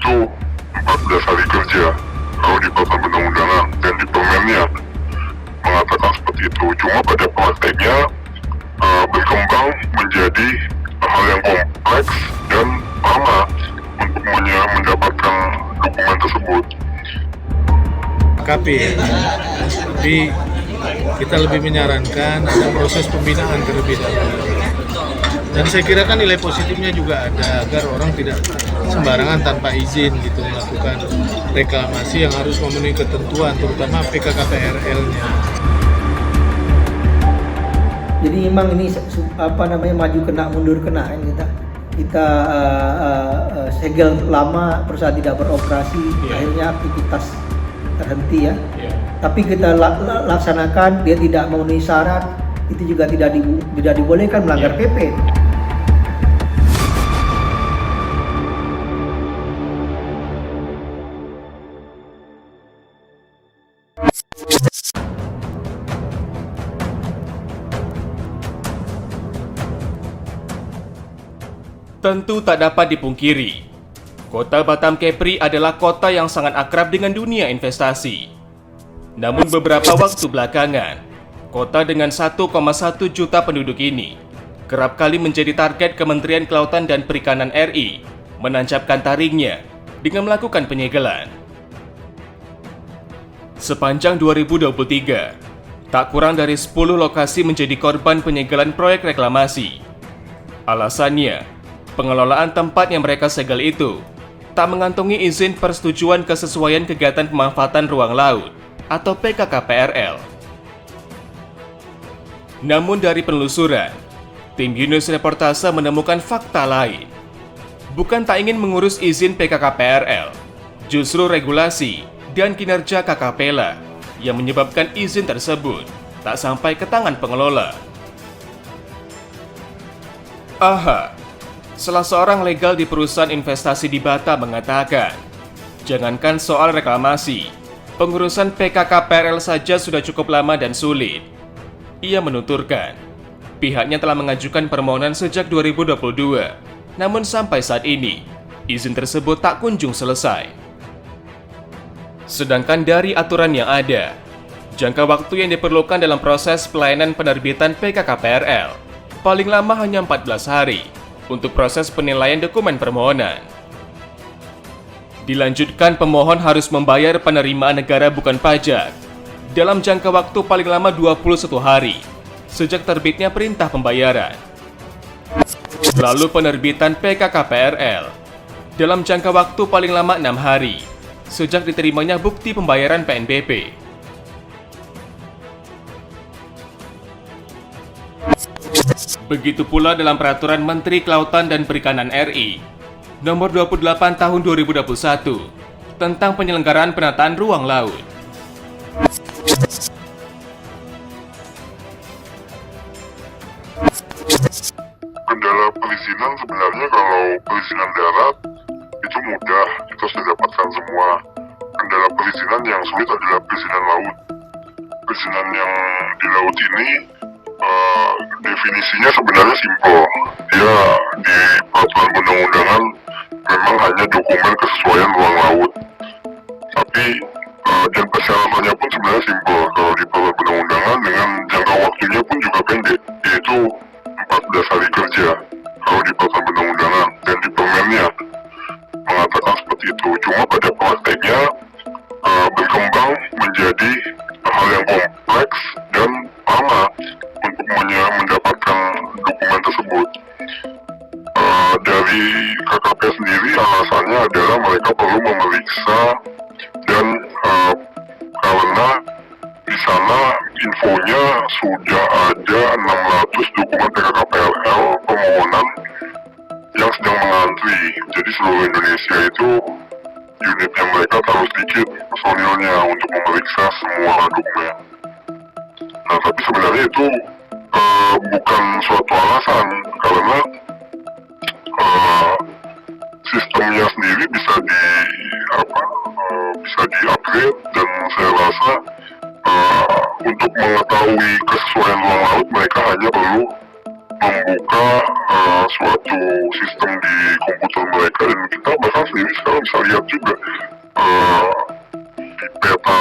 yaitu 14 hari kerja kalau di peraturan perundang-undangan dan di permennya mengatakan seperti itu. Cuma pada prakteknya berkembang menjadi hal yang kompleks dan lama untuk mendapatkan dokumen tersebut. KP, tapi kita lebih menyarankan ada proses pembinaan terlebih dahulu. Dan saya kira kan nilai positifnya juga ada agar orang tidak sembarangan tanpa izin gitu melakukan reklamasi yang harus memenuhi ketentuan terutama PKKPRL-nya. Jadi memang ini maju kena mundur kena kan kita segel lama perusahaan tidak beroperasi, akhirnya aktivitas terhenti ya. Tapi kita laksanakan dia tidak memenuhi syarat, itu juga tidak dibolehkan melanggar PP. Tentu tak dapat dipungkiri, kota Batam Kepri adalah kota yang sangat akrab dengan dunia investasi. Namun beberapa waktu belakangan, kota dengan 1,1 juta penduduk ini kerap kali menjadi target Kementerian Kelautan dan Perikanan RI menancapkan taringnya dengan melakukan penyegelan. Sepanjang 2023, tak kurang dari 10 lokasi menjadi korban penyegelan proyek reklamasi. Alasannya, pengelolaan tempat yang mereka segel itu tak mengantongi izin persetujuan kesesuaian kegiatan pemanfaatan ruang laut atau PKKPRL. Namun dari penelusuran, tim Yunus Reportase menemukan fakta lain. Bukan tak ingin mengurus izin PKKPRL, justru regulasi dan kinerja KKP lah yang menyebabkan izin tersebut tak sampai ke tangan pengelola. Aha, salah seorang legal di perusahaan investasi di Batam mengatakan, jangankan soal reklamasi, pengurusan PKKPRL saja sudah cukup lama dan sulit. Ia menuturkan, pihaknya telah mengajukan permohonan sejak 2022, namun sampai saat ini, izin tersebut tak kunjung selesai. Sedangkan dari aturan yang ada, jangka waktu yang diperlukan dalam proses pelayanan penerbitan PKKPRL paling lama hanya 14 hari untuk proses penilaian dokumen permohonan. Dilanjutkan, pemohon harus membayar penerimaan negara bukan pajak dalam jangka waktu paling lama 21 hari sejak terbitnya perintah pembayaran. Lalu penerbitan PKKPRL dalam jangka waktu paling lama 6 hari sejak diterimanya bukti pembayaran PNBP. Begitu pula dalam Peraturan Menteri Kelautan dan Perikanan RI Nomor 28 Tahun 2021 tentang penyelenggaraan penataan ruang laut. Kendala perizinan sebenarnya kalau perizinan darat itu mudah, kita sudah dapatkan semua. Kendala perizinan yang sulit adalah perizinan laut. Perizinan yang di laut ini definisinya sebenarnya simpel. Dia di peraturan perundang-undangan memang hanya dokumen kesesuaian ruang laut. Tapi dan persyaratannya pun sebenarnya simpel. Kalau di peraturan perundang-undangan dengan jangka waktunya pun juga pendek, yaitu 14 hari kerja kalau di peraturan perundang-undangan, dan di permennya mengatakan seperti itu. Cuma pada prakteknya berkembang menjadi hal yang kompleks dan lama untuk mendapatkan dokumen tersebut. Dari KKP sendiri alasannya adalah mereka perlu memeriksa dan karena di sana infonya sudah ada 600 dokumen PKKPRL permohonan yang sedang mengantri. Jadi seluruh Indonesia itu unitnya mereka terlalu sedikit personilnya untuk memeriksa semua dokumen. Nah, tapi sebenarnya itu bukan suatu alasan, karena sistemnya sendiri bisa di-upgrade, dan saya rasa untuk mengetahui kesesuaian ruang laut mereka hanya perlu membuka suatu sistem di komputer mereka, dan kita bahkan sendiri sekarang bisa lihat juga di peta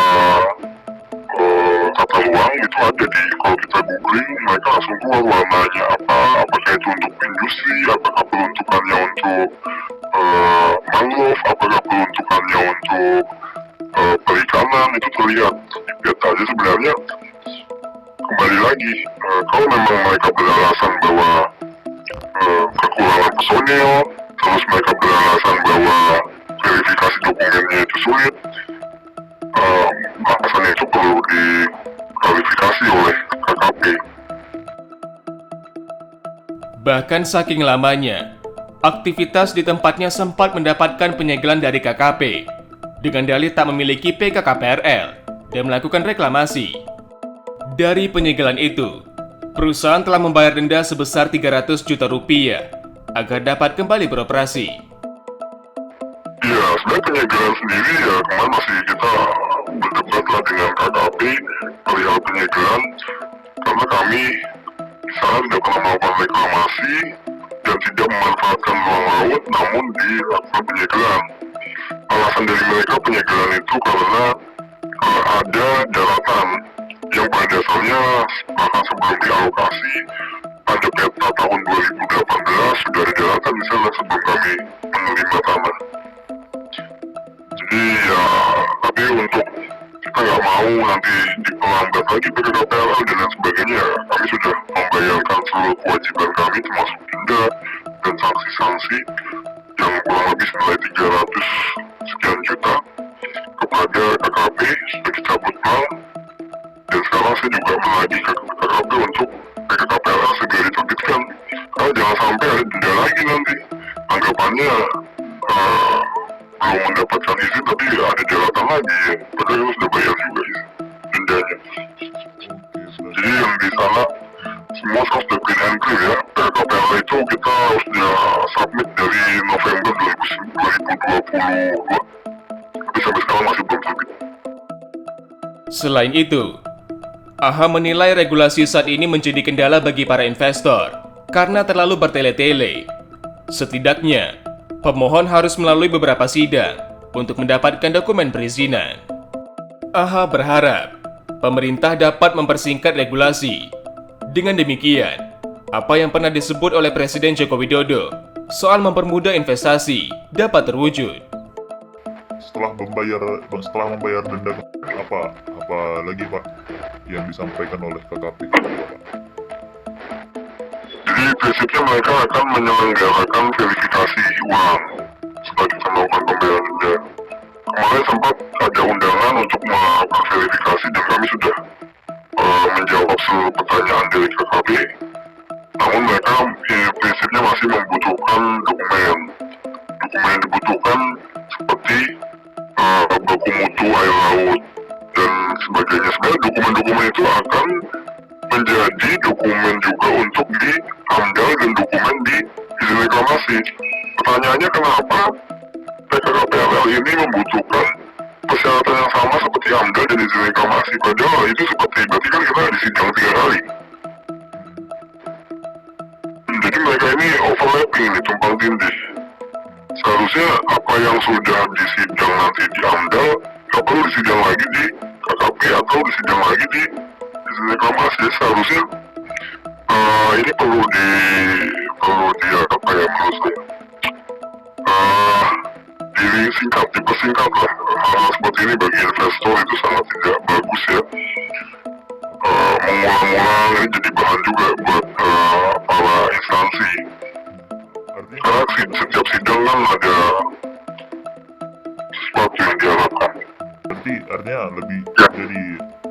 tata ruang itu ada di, kalau kita googling mereka langsung keluar warnanya apa, apakah itu untuk industri, apakah peruntukannya untuk mangrove, apakah peruntukannya untuk perikanan, itu terlihat di peta aja. Sebenarnya kembali lagi, kalau memang mereka beralasan bahwa kekurangan personil, terus mereka beralasan bahwa verifikasi dokumennya itu sulit, alasannya itu perlu diklarifikasi oleh KKP. Bahkan saking lamanya, aktivitas di tempatnya sempat mendapatkan penyegelan dari KKP dengan dalih tak memiliki PKKPRL dan melakukan reklamasi. Dari penyegelan itu, perusahaan telah membayar denda sebesar 300 juta rupiah agar dapat kembali beroperasi. Ya, sebenarnya penyegelan sendiri ya kemarin masih kita berdebat lah dengan KKP perihal penyegelan, karena kami di sana tidak pernah melakukan reklamasi dan tidak memanfaatkan ruang laut, namun dilakukan penyegelan. Alasan dari mereka penyegelan itu karena ada daratan yang pada dasarnya bahkan sebelum dialokasi pada peta tahun 2018 sudah ada daratan di sana sebelum kami menerima tanah. Jadi ya, tapi untuk kita nggak mau nanti diperlambat lagi PKKPRL dan lain sebagainya, kami sudah membayarkan seluruh kewajiban kami termasuk denda dan sanksi-sanksi yang kurang lebih senilai 300 sekian juta kepada KKP, sudah dicabut mal. Dan sekarang saya juga menagih ke KKP untuk PKKPRL segera diterbitkan, karena jangan sampai ada denda lagi nanti. Anggapannya belum mendapatkan izin tapi ada daratan lagi ya, padahal itu sudah bayar juga ya dendanya. Jadi yang di sana semua sudah clean and clear ya. PKKPRL itu kita harusnya submit dari November 2022, tapi sampai sekarang masih belum terbit. Selain itu, AHA menilai regulasi saat ini menjadi kendala bagi para investor karena terlalu bertele-tele. Setidaknya, pemohon harus melalui beberapa sidang untuk mendapatkan dokumen perizinan. AHA berharap pemerintah dapat mempersingkat regulasi. Dengan demikian, apa yang pernah disebut oleh Presiden Joko Widodo soal mempermudah investasi dapat terwujud. Setelah membayar denda, apa lagi Pak yang disampaikan oleh KKP? Jadi prinsipnya mereka akan menyelenggarakan verifikasi ulang setelah kita melakukan pembayaran denda. Kemarin sempat ada undangan untuk melakukan verifikasi dan kami sudah menjawab seluruh pertanyaan dari KKP. Namun mereka prinsipnya masih membutuhkan dokumen. Dokumen yang dibutuhkan seperti baku mutu air laut dan sebagainya. Sebenarnya dokumen-dokumen itu akan menjadi dokumen juga untuk di AMDAL dan dokumen di izin reklamasi. Pertanyaannya kenapa PKKPRL ini membutuhkan persyaratan yang sama seperti AMDAL dan izin reklamasi, padahal itu seperti berarti kan kita di sidang 3 kali. Jadi mereka ini overlapping nih, tumpang tindih. Seharusnya apa yang sudah disidang nanti di AMDAL gak perlu disidang lagi di KKP atau disidang lagi di izin reklamasi. Seharusnya ini perlu apa ya menurut saya, dipersingkat lah. Hal seperti ini bagi investor itu sangat tidak bagus ya. Mengulang-ulang ini jadi bahan juga buat para instansi. Karena setiap sidang kan ada sesuatu yang diharapkan. Berarti artinya lebih dari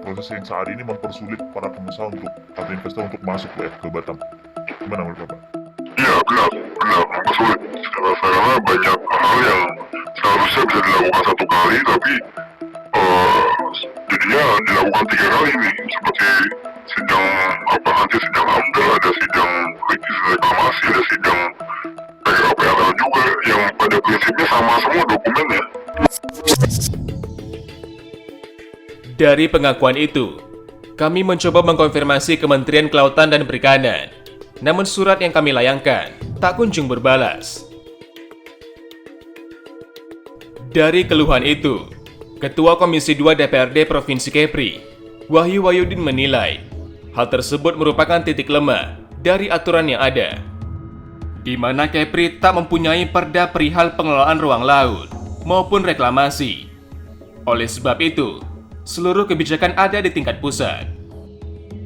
proses yang saat ini mempersulit para pengusaha atau investor untuk masuk ke Batam. Gimana menurut Bapak? Iya benar mempersulit. Karena banyak hal yang seharusnya bisa dilakukan 1 kali tapi jadinya dilakukan 3 kali nih, seperti sidang sidang AMDAL, ada sidang izin reklamasi, ada sidang PKKPRL juga yang pada prinsipnya sama semua dokumennya. Dari pengakuan itu, kami mencoba mengkonfirmasi Kementerian Kelautan dan Perikanan. Namun surat yang kami layangkan tak kunjung berbalas. Dari keluhan itu, Ketua Komisi 2 DPRD Provinsi Kepri, Wahyu Wahyudin menilai hal tersebut merupakan titik lemah dari aturan yang ada, di mana Kepri tak mempunyai perda perihal pengelolaan ruang laut maupun reklamasi. Oleh sebab itu, seluruh kebijakan ada di tingkat pusat.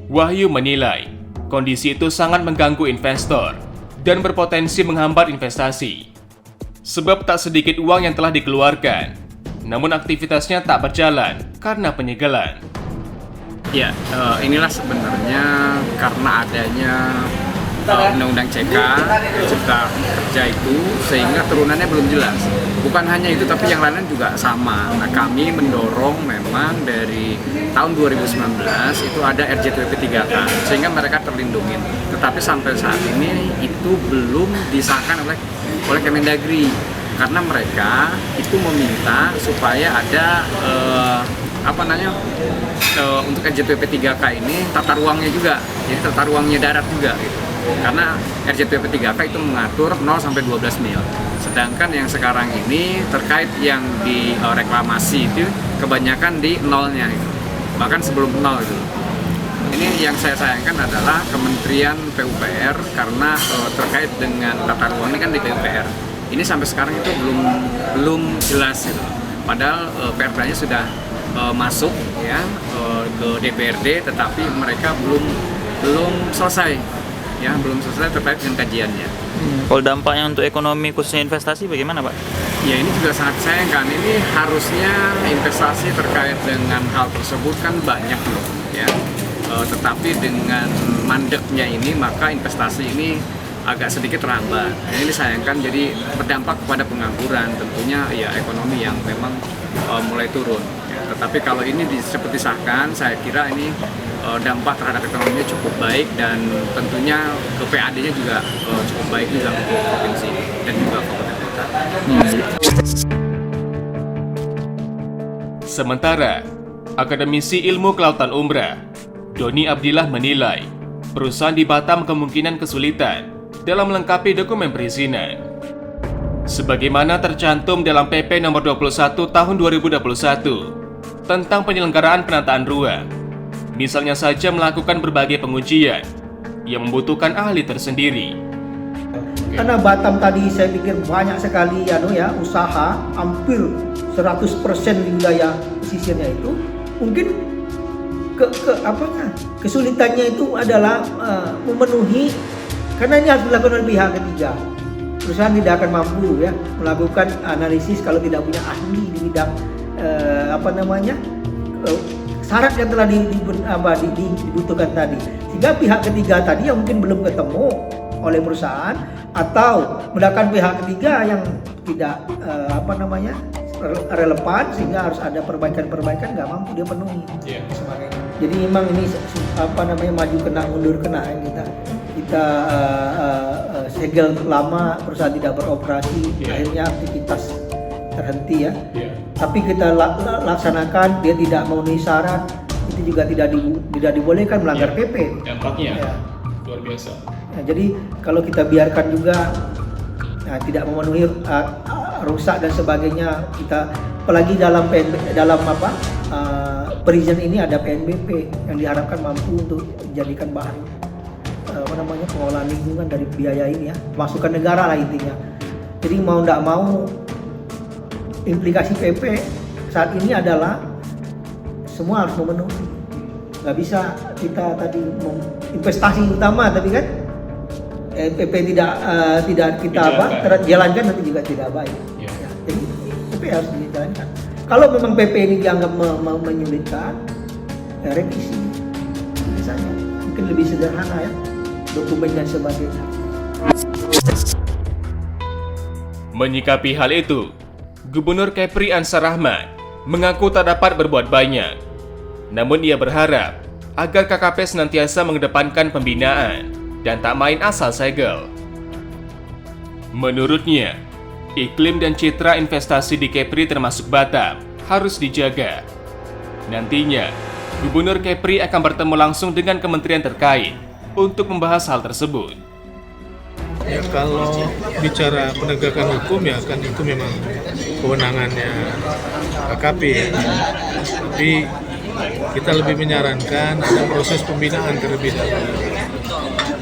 Wahyu menilai kondisi itu sangat mengganggu investor dan berpotensi menghambat investasi. Sebab tak sedikit uang yang telah dikeluarkan, namun aktivitasnya tak berjalan karena penyegelan. Ya, inilah sebenarnya karena adanya Undang-Undang CK, Cipta Kerja itu, sehingga turunannya belum jelas. Bukan hanya itu, tapi yang lainnya juga sama. Nah, kami mendorong memang dari tahun 2019 itu ada RJTWP 3K, sehingga mereka terlindungi. Tetapi sampai saat ini itu belum disahkan oleh Kemendagri, karena mereka itu meminta supaya ada untuk RJTWP 3K ini tata ruangnya juga, jadi tata ruangnya darat juga gitu. Karena RJTWP 3K itu mengatur 0 sampai 12 mil. Sedangkan yang sekarang ini terkait yang di reklamasi itu kebanyakan di nolnya itu. Bahkan sebelum nol itu. Ini yang saya sayangkan adalah Kementerian PUPR karena terkait dengan tata ruang ini kan di PUPR. Ini sampai sekarang itu belum jelas gitu. Padahal Perda-nya sudah masuk ya ke DPRD, tetapi mereka belum selesai ya, belum selesai terkait dengan kajiannya. Kalau dampaknya untuk ekonomi khususnya investasi bagaimana, Pak? Ya, ini juga sangat sayangkan. Ini harusnya investasi terkait dengan hal tersebut kan banyak loh ya. Tetapi dengan mandeknya ini maka investasi ini agak sedikit terhambat. Ini disayangkan, jadi berdampak kepada pengangguran, tentunya ya ekonomi yang memang mulai turun. Ya, tetapi kalau ini seperti disahkan, saya kira ini dampak terhadap ekonominya cukup baik dan tentunya ke PAD-nya juga cukup baik juga untuk provinsi dan juga kabupaten kota. Sementara, Akademisi Ilmu Kelautan Umbra, Doni Abdillah menilai perusahaan di Batam kemungkinan kesulitan dalam melengkapi dokumen perizinan. Sebagaimana tercantum dalam PP Nomor 21 Tahun 2021 tentang penyelenggaraan penataan ruang, misalnya saja melakukan berbagai pengujian yang membutuhkan ahli tersendiri. Karena Batam tadi saya pikir banyak sekali usaha, hampir 100% di wilayah pesisirnya itu, mungkin kesulitannya itu adalah memenuhi, karena ini harus dilakukan oleh pihak ketiga. Perusahaan tidak akan mampu melakukan analisis kalau tidak punya ahli di bidang syarat yang telah dibutuhkan tadi. Sehingga pihak ketiga tadi yang mungkin belum ketemu oleh perusahaan, atau melakukan pihak ketiga yang tidak relevan, sehingga harus ada perbaikan nggak mampu dia penuhi. Jadi memang ini maju kena mundur kena kita segel lama, perusahaan tidak beroperasi, akhirnya aktivitas terhenti ya. Tapi kita laksanakan, dia tidak memenuhi syarat, itu juga tidak dibolehkan, melanggar PP. Dampaknya luar biasa. Nah, jadi kalau kita biarkan juga tidak memenuhi rusak dan sebagainya, kita apalagi dalam perizinan ini ada PNBP yang diharapkan mampu untuk dijadikan bahan pengelolaan lingkungan dari biaya ini ya, masukan negara lah intinya. Jadi mau tidak mau, implikasi PP saat ini adalah semua harus memenuhi. Nggak bisa kita tadi investasi utama, tapi kan PP tidak kita jalankan, nanti juga tidak baik. Ya, jadi PP harus dijalankan. Kalau memang PP ini dianggap menyulitkan, ya revisi misalnya, mungkin lebih sederhana ya, dokumen dan sebagainya. Menyikapi hal itu, Gubernur Kepri Ansar Rahman mengaku tak dapat berbuat banyak. Namun ia berharap agar KKP senantiasa mengedepankan pembinaan dan tak main asal segel. Menurutnya, iklim dan citra investasi di Kepri termasuk Batam harus dijaga. Nantinya, Gubernur Kepri akan bertemu langsung dengan kementerian terkait untuk membahas hal tersebut. Ya kalau bicara penegakan hukum ya kan itu memang kewenangannya KKP ya. Tapi kita lebih menyarankan ada proses pembinaan terlebih dahulu.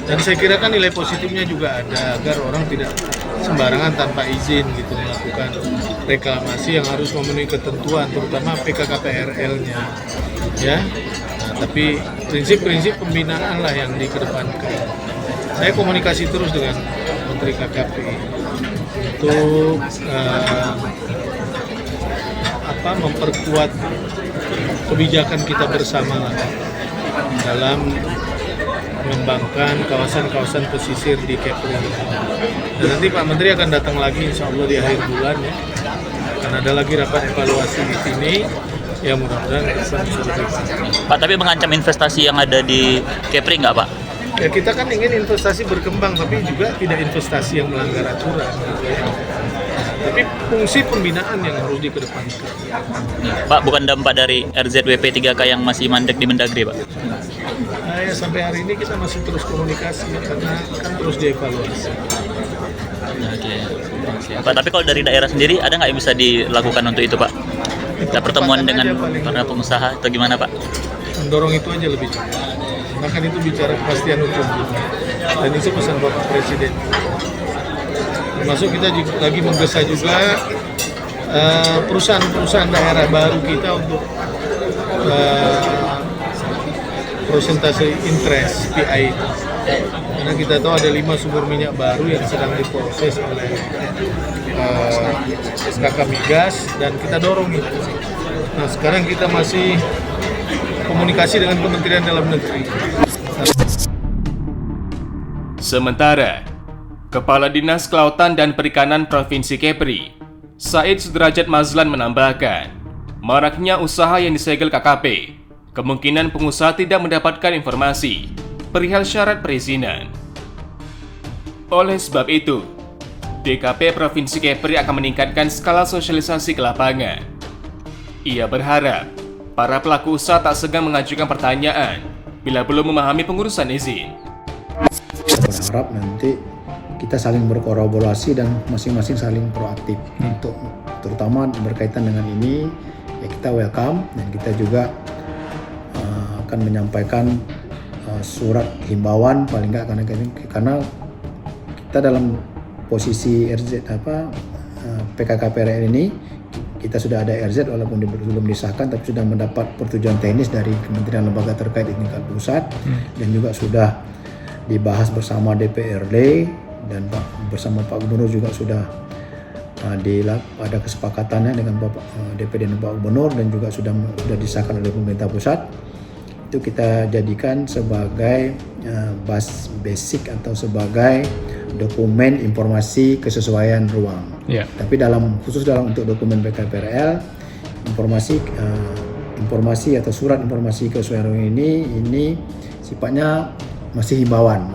Dan saya kira kan nilai positifnya juga ada agar orang tidak sembarangan tanpa izin gitu melakukan reklamasi yang harus memenuhi ketentuan terutama PKKPRL-nya ya. Nah, tapi prinsip-prinsip pembinaan lah yang dikedepankan. Saya komunikasi terus dengan Menteri KKP untuk memperkuat kebijakan kita bersama dalam mengembangkan kawasan-kawasan pesisir di Kepri. Dan nanti Pak Menteri akan datang lagi insya Allah di akhir bulan ya. Akan ada lagi rapat evaluasi di sini. Ya mudah-mudahan Pak, tapi mengancam investasi yang ada di Kepri nggak Pak? Ya kita kan ingin investasi berkembang tapi juga tidak investasi yang melanggar aturan gitu ya. Tapi fungsi pembinaan yang harus dikedepankan. Pak, bukan dampak dari RZWP 3K yang masih mandek di Mendagri Pak? Nah, ya sampai hari ini kita masih terus komunikasi ya, karena kan terus dievaluasi. Oke. Pak, tapi kalau dari daerah sendiri ada nggak yang bisa dilakukan untuk itu Pak? Kita pertemuan dengan para pengusaha atau gimana Pak? Mendorong itu aja lebih cepat. Bahkan itu bicara kepastian hukum dan itu pesan Bapak Presiden. Termasuk kita lagi menggesa juga perusahaan-perusahaan daerah baru kita untuk persentase interest PI. Karena kita tahu ada 5 sumber minyak baru yang sedang diproses oleh SKK Migas dan kita dorong itu. Nah sekarang kita masih komunikasi dengan Kementerian Dalam Negeri. Sementara, Kepala Dinas Kelautan dan Perikanan Provinsi Kepri, Said Sudrajat Mazlan menambahkan, maraknya usaha yang disegel KKP, kemungkinan pengusaha tidak mendapatkan informasi perihal syarat perizinan. Oleh sebab itu, DKP Provinsi Kepri akan meningkatkan skala sosialisasi ke lapangan. Ia berharap para pelaku usaha tak segan mengajukan pertanyaan bila belum memahami pengurusan izin. Berharap nanti kita saling berkolaborasi dan masing-masing saling proaktif untuk terutama berkaitan dengan ini ya kita welcome dan kita juga akan menyampaikan surat himbauan paling nggak karena kita dalam posisi PKKPRL ini kita sudah ada RZ walaupun belum disahkan tapi sudah mendapat persetujuan teknis dari kementerian lembaga terkait di tingkat pusat dan juga sudah dibahas bersama DPRD dan bersama Pak Gubernur juga sudah ada kesepakatannya dengan Bapak DPD dan Pak Gubernur dan juga sudah disahkan oleh pemerintah pusat. Itu kita jadikan sebagai basic atau sebagai dokumen informasi kesesuaian ruang. Tapi khusus untuk dokumen PKPRL informasi atau surat informasi kesesuaian ruang ini sifatnya masih himbauan,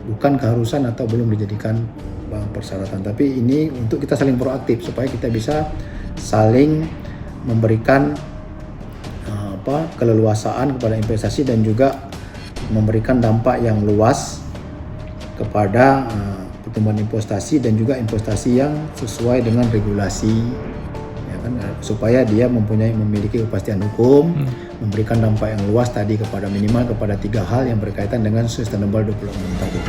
bukan keharusan atau belum dijadikan persyaratan. Tapi ini untuk kita saling proaktif supaya kita bisa saling memberikan keleluasaan kepada investasi dan juga memberikan dampak yang luas kepada pertumbuhan investasi dan juga investasi yang sesuai dengan regulasi ya kan, supaya dia memiliki kepastian hukum, memberikan dampak yang luas tadi kepada minimal kepada 3 hal yang berkaitan dengan sustainable development tadi.